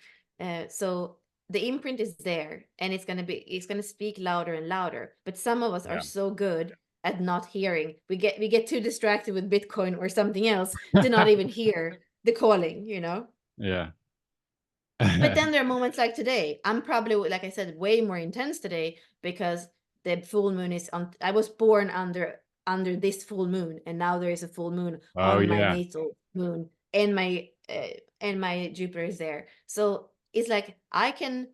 So the imprint is there, and it's going to speak louder and louder. But some of us are Yeah. so good at not hearing. We get too distracted with Bitcoin or something else to not even hear the calling. Yeah. But then there are moments like today. I'm probably, like I said, way more intense today because the full moon is on. I was born under this full moon, and now there is a full moon Oh on my yeah. natal moon, and my Jupiter is there. So it's like I can,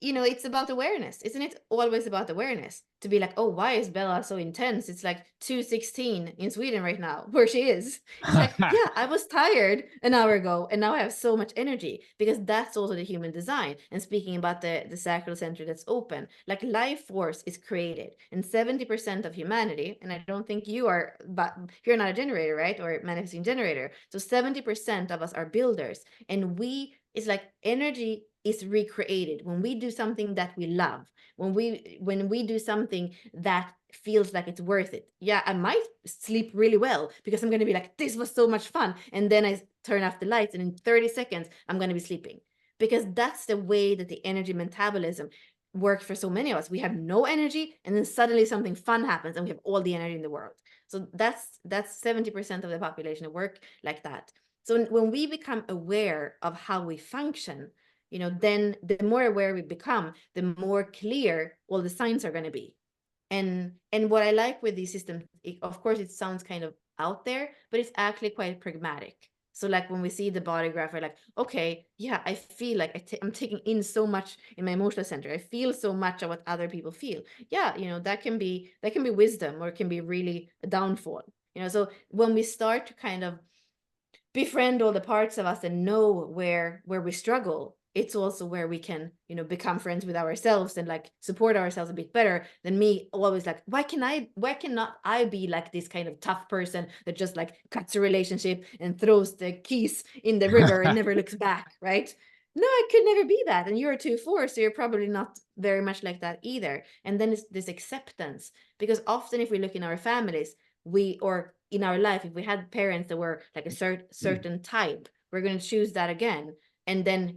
it's about awareness. Isn't it always about awareness? To be like, oh, why is Bella so intense? It's like 2:16 in Sweden right now, where she is. It's like, yeah, I was tired an hour ago, and now I have so much energy, because that's also the human design. And speaking about the sacral center that's open, like life force is created, and 70% of humanity, and I don't think you are, but you're not a generator, right? Or manifesting generator. So 70% of us are builders, and it's like energy is recreated when we do something that we love, when we do something that feels like it's worth it. Yeah, I might sleep really well because I'm going to be like, this was so much fun, and then I turn off the lights and in 30 seconds I'm going to be sleeping, because that's the way that the energy metabolism works for so many of us. We have no energy, and then suddenly something fun happens and we have all the energy in the world. So that's 70% of the population that work like that. So when we become aware of how we function, then the more aware we become, the more clear all the signs are going to be. And what I like with these systems, of course, it sounds kind of out there, but it's actually quite pragmatic. So like when we see the body graph, we're like, okay, yeah, I feel like I'm taking in so much in my emotional center. I feel so much of what other people feel. Yeah, that can be wisdom, or it can be really a downfall. So when we start to kind of befriend all the parts of us and know where we struggle, it's also where we can become friends with ourselves and like support ourselves a bit better than me always like, why cannot I be like this kind of tough person that just like cuts a relationship and throws the keys in the river and never looks back, right? No, I could never be that. And you're a 2-4, so you're probably not very much like that either. And then it's this acceptance, because often if we look in our families, or in our life, if we had parents that were like a certain type, we're going to choose that again. And then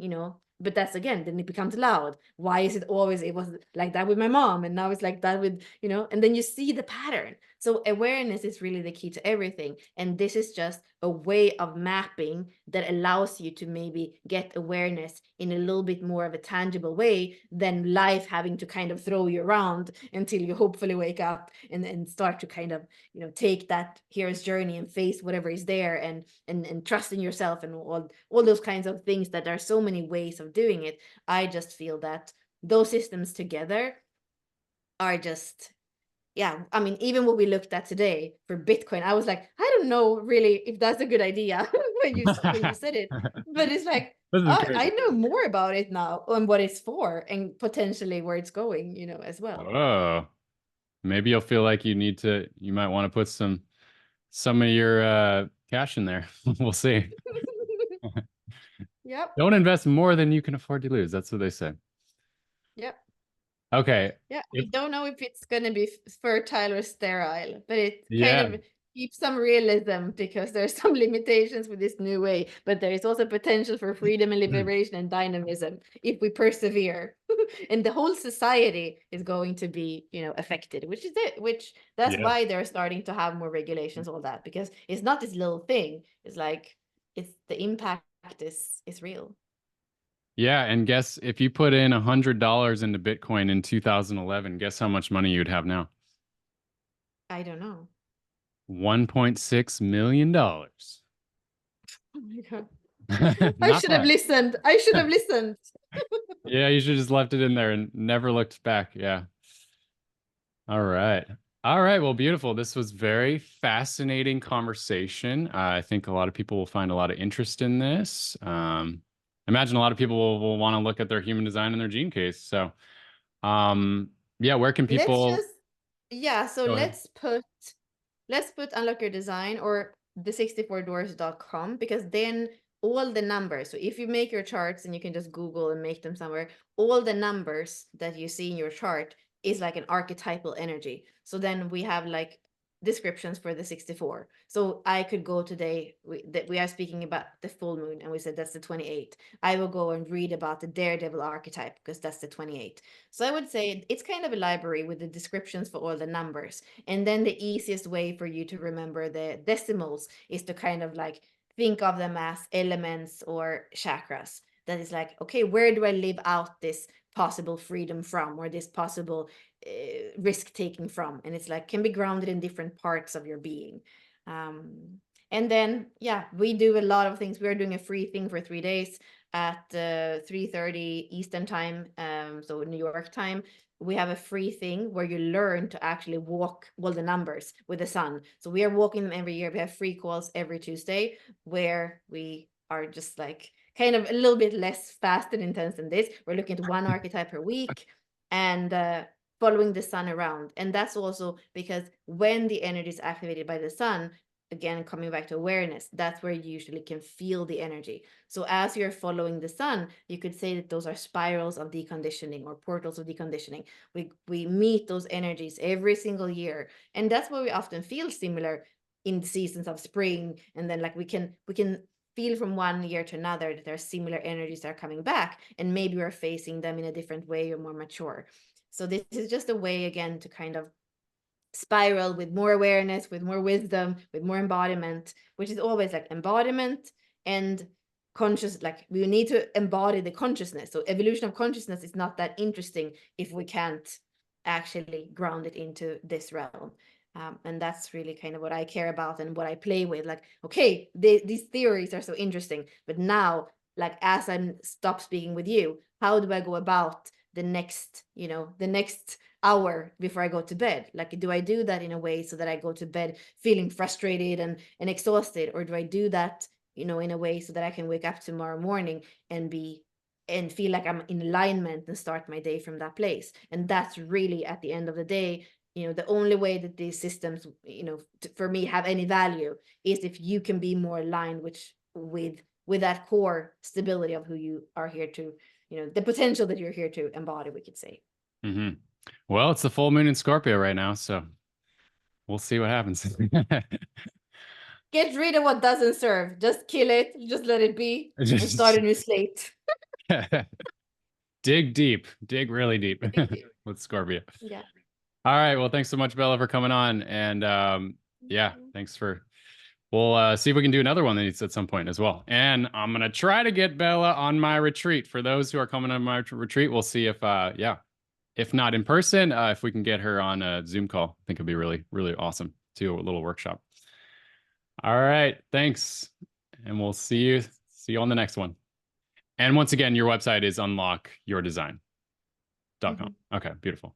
but that's again, then it becomes loud. Why is it always, it was like that with my mom and now it's like that with and then you see the pattern. So awareness is really the key to everything, and this is just a way of mapping that allows you to maybe get awareness in a little bit more of a tangible way than life having to kind of throw you around until you hopefully wake up and start to kind of take that hero's journey and face whatever is there, and trust in yourself, and all those kinds of things. That there are so many ways of doing it. I just feel that those systems together are just, yeah, I mean, even what we looked at today for Bitcoin, I was like, I don't know really if that's a good idea when you said it, but it's like, This is oh, I crazy. know more about it now and what it's for and potentially where it's going, as well. Oh, maybe you'll feel like you might want to put some of your cash in there. We'll see. Yep. Don't invest more than you can afford to lose. That's what they say. Yep. Okay. Yeah, If, we don't know if it's going to be fertile or sterile, but it kind yeah. of keeps some realism because there's some limitations with this new way, but there is also potential for freedom and liberation and dynamism if we persevere. And the whole society is going to be, affected, which is it, which that's Yeah. why they're starting to have more regulations, all that, because it's not this little thing. It's like it's the impact is real. Yeah. And guess if you put in $100 into Bitcoin in 2011, guess how much money you'd have now? I don't know. $1.6 million. Oh my God. I Not should have bad. listened. I should have listened. Yeah, you should just left it in there and never looked back. Yeah. All right. All right. Well, beautiful. This was very fascinating conversation. I think a lot of people will find a lot of interest in this. I imagine a lot of people will want to look at their human design and their gene case. So, yeah, where can Let's people just, yeah, so go ahead? let's put unlock your design or the64doors.com, because then all the numbers, so if you make your charts and you can just Google and make them somewhere, all the numbers that you see in your chart is like an archetypal energy. So then we have like descriptions for the 64. So I could go today, we are speaking about the full moon, and we said that's the 28. I will go and read about the daredevil archetype because that's the 28. So I would say it's kind of a library with the descriptions for all the numbers. And then the easiest way for you to remember the decimals is to kind of like think of them as elements or chakras. That is like, okay, where do I live out this possible freedom from, or this possible risk taking from? And it's like, can be grounded in different parts of your being. And then, yeah, we do a lot of things. We're doing a free thing for 3 days at 3:30 Eastern time, so New York time. We have a free thing where you learn to actually walk all the numbers with the sun. So we are walking them every year. We have free calls every Tuesday where we are just like kind of a little bit less fast and intense than this. We're looking at one archetype per week and following the sun around. And that's also because when the energy is activated by the sun, again, coming back to awareness, that's where you usually can feel the energy. So as you're following the sun, you could say that those are spirals of deconditioning or portals of deconditioning. We meet those energies every single year. And that's why we often feel similar in the seasons of spring. And then like we can feel from one year to another that there are similar energies that are coming back, and maybe we're facing them in a different way or more mature. So this is just a way, again, to kind of spiral with more awareness, with more wisdom, with more embodiment, which is always like embodiment and conscious. Like we need to embody the consciousness. So evolution of consciousness is not that interesting if we can't actually ground it into this realm. And that's really kind of what I care about and what I play with. Like, okay, these theories are so interesting, but now, like, as I stop speaking with you, how do I go about the next, the next hour before I go to bed? Like, do I do that in a way so that I go to bed feeling frustrated and exhausted, or do I do that, in a way so that I can wake up tomorrow morning and feel like I'm in alignment and start my day from that place? And that's really, at the end of the day, the only way that these systems, for me, have any value is if you can be more aligned with that core stability of who you are here to, the potential that you're here to embody, we could say. Mm-hmm. Well, it's the full moon in Scorpio right now, so we'll see what happens. Get rid of what doesn't serve. Just kill it. Just let it be and start Just a new slate. dig deep, dig really deep Thank you. with Scorpio. Yeah. All right. Well, thanks so much, Bella, for coming on. And yeah, thanks for. We'll see if we can do another one at some point as well. And I'm gonna try to get Bella on my retreat. For those who are coming on my retreat, we'll see if yeah, if not in person, if we can get her on a Zoom call. I think it'd be really, really awesome to do a little workshop. All right. Thanks. And we'll see you on the next one. And once again, your website is unlockyourdesign.com. Okay, beautiful.